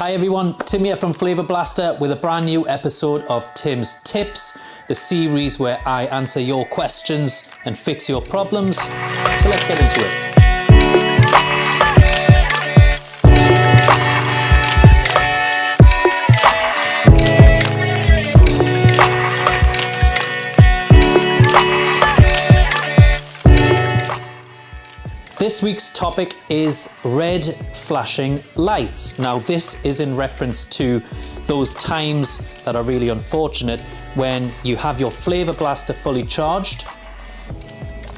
Hi everyone, Tim here from Flavour Blaster with a brand new episode of Tim's Tips, the series where I answer your questions and fix your problems. So let's get into it. This week's topic is red flashing lights. Now this is in reference to those times that are really unfortunate when you have your Flavour Blaster fully charged,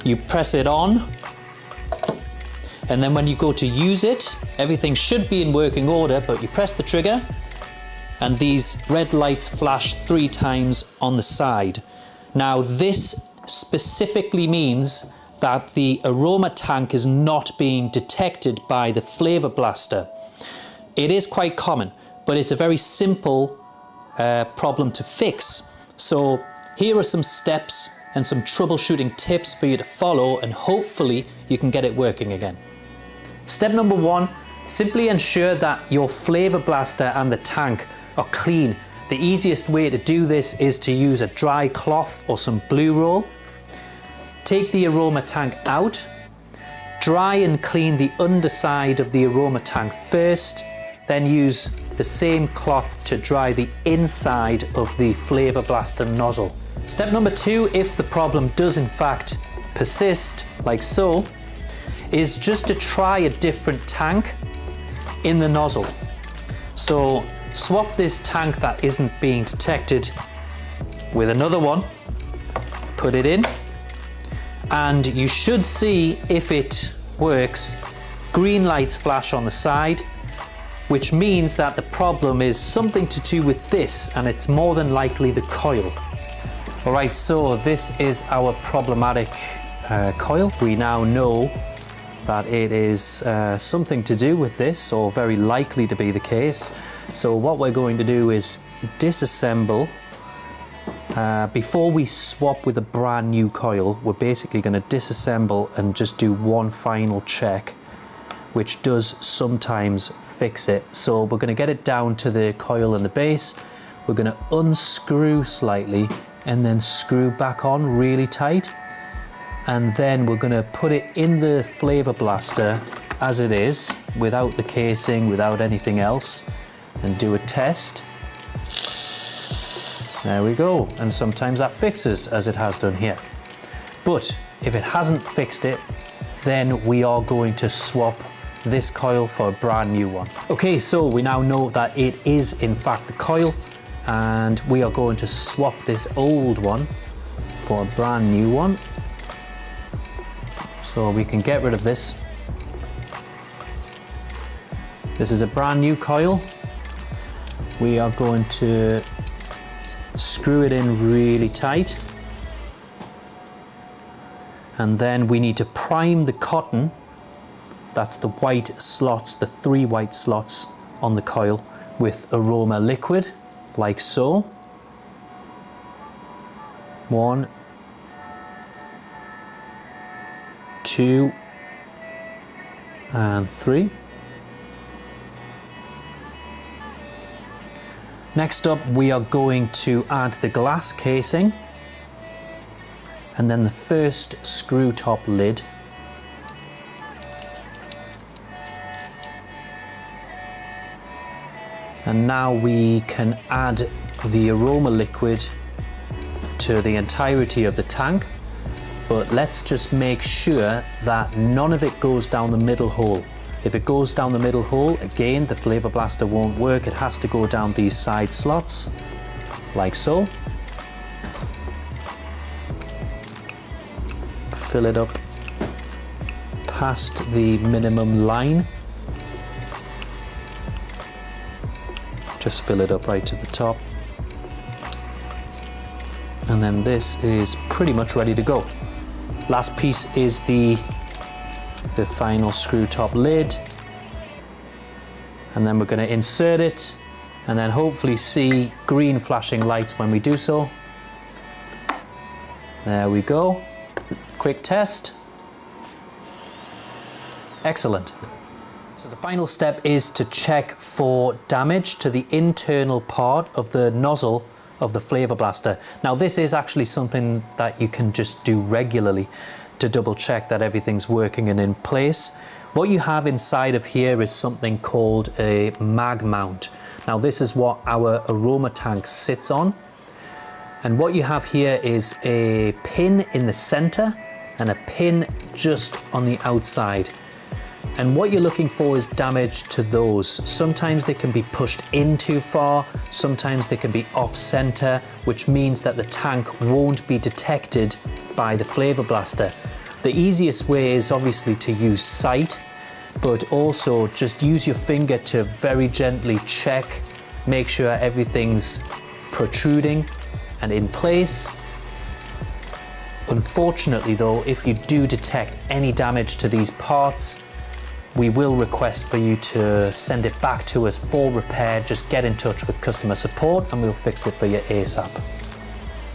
you press it on, and then when you go to use it, everything should be in working order, but you press the trigger and these red lights flash 3 times on the side. Now this specifically means that the aroma tank is not being detected by the Flavour Blaster. It is quite common, but it's a very simple problem to fix. So here are some steps and some troubleshooting tips for you to follow, and hopefully you can get it working again. Step number 1, simply ensure that your Flavour Blaster and the tank are clean. The easiest way to do this is to use a dry cloth or some blue roll. Take the aroma tank out, dry and clean the underside of the aroma tank first, then use the same cloth to dry the inside of the Flavour Blaster nozzle. Step number 2, if the problem does in fact persist, like so, is just to try a different tank in the nozzle. So swap this tank that isn't being detected with another one, put it in, and you should see, if it works, green lights flash on the side, which means that the problem is something to do with this, and it's more than likely the coil. Alright, so this is our problematic coil. We now know that it is something to do with this, or very likely to be the case. So what we're going to do is disassemble. Before we swap with a brand new coil, we're basically going to disassemble and just do one final check, which does sometimes fix it. So we're going to get it down to the coil and the base. We're going to unscrew slightly and then screw back on really tight. And then we're going to put it in the Flavour Blaster as it is, without the casing, without anything else, and do a test. There we go, and sometimes that fixes, as it has done here. But if it hasn't fixed it, then we are going to swap this coil for a brand new one. Okay, so we now know that it is in fact the coil, and we are going to swap this old one for a brand new one. So we can get rid of this. This is a brand new coil. We are going to screw it in really tight, and then we need to prime the cotton, that's the white slots, the 3 white slots on the coil, with aroma liquid, like so. 1, 2, and 3. Next up, we are going to add the glass casing, and then the first screw top lid. And now we can add the aroma liquid to the entirety of the tank, but let's just make sure that none of it goes down the middle hole. If it goes down the middle hole, again, the Flavour Blaster won't work. It has to go down these side slots, like so. Fill it up past the minimum line. Just fill it up right to the top. And then this is pretty much ready to go. Last piece is the final screw top lid, and then we're going to insert it and then hopefully see green flashing lights when we do so. There we go. Quick test. Excellent. So the final step is to check for damage to the internal part of the nozzle of the Flavour Blaster. Now this is actually something that you can just do regularly to double check that everything's working and in place. What you have inside of here is something called a mag mount. Now this is what our aroma tank sits on. And what you have here is a pin in the center and a pin just on the outside. And what you're looking for is damage to those. Sometimes they can be pushed in too far, sometimes they can be off center, which means that the tank won't be detected by the Flavour Blaster. The easiest way is obviously to use sight, but also just use your finger to very gently check, make sure everything's protruding and in place. Unfortunately though, if you do detect any damage to these parts, we will request for you to send it back to us for repair. Just get in touch with customer support and we'll fix it for you ASAP.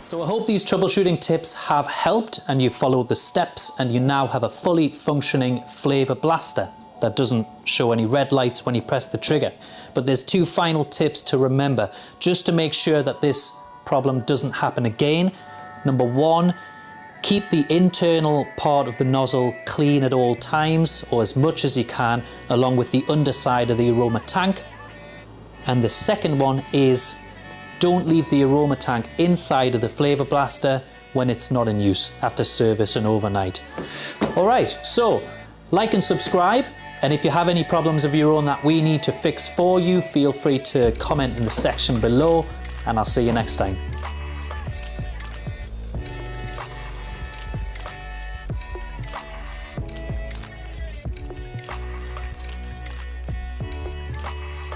So I hope these troubleshooting tips have helped and you followed the steps and you now have a fully functioning Flavour Blaster that doesn't show any red lights when you press the trigger. But there's two final tips to remember just to make sure that this problem doesn't happen again. Number one, keep the internal part of the nozzle clean at all times, or as much as you can, along with the underside of the aroma tank. And the second one is don't leave the aroma tank inside of the Flavour Blaster when it's not in use after service and overnight. All right, so like and subscribe. And if you have any problems of your own that we need to fix for you, feel free to comment in the section below, and I'll see you next time.